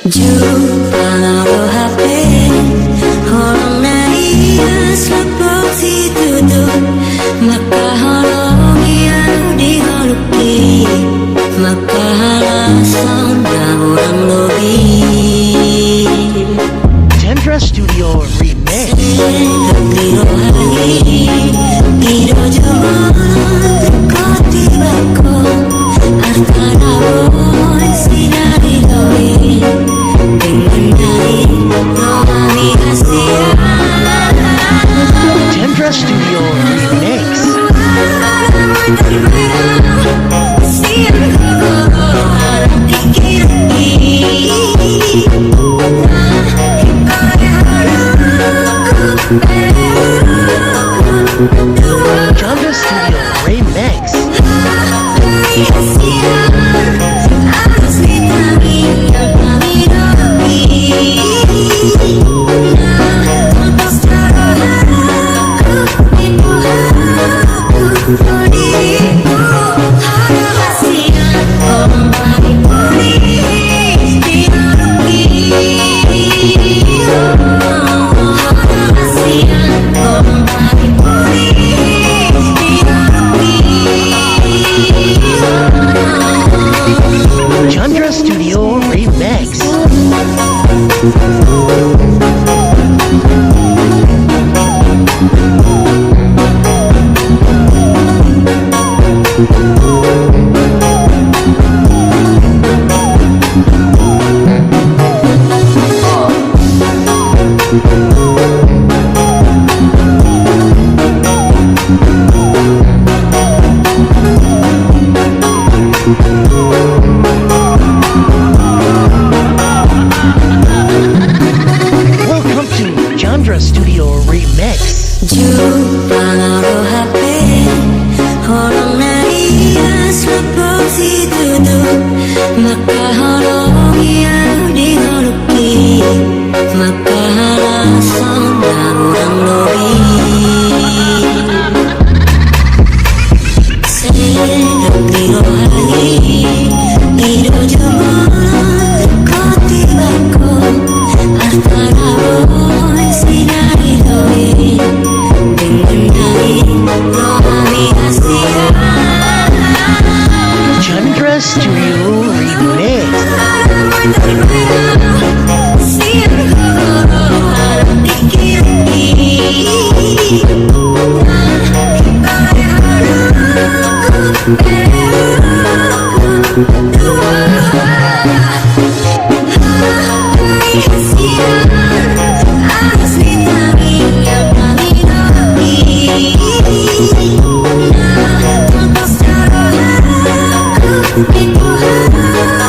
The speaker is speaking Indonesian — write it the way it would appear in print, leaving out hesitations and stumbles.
Jumpa lo HP Holong naias lepok si tutup Maka holong yang diholuki Maka halasan dah orang logi Candra Studio Remix. Tiro hari Tiro jomon Koti bako Arkana boy Sinari doi Candra Studio Remix. Candra Studio Remix. Candra Studio Remix. Welcome to Candra Studio Remix. Jumpa lo HP Holong naias lepok si tutup Maka holong yang diholuki Maka halasan dah orang logi Sedang tiro hari Tiro jomon Koti bako Arkana boy Sinari doi Candra Studio Remix. People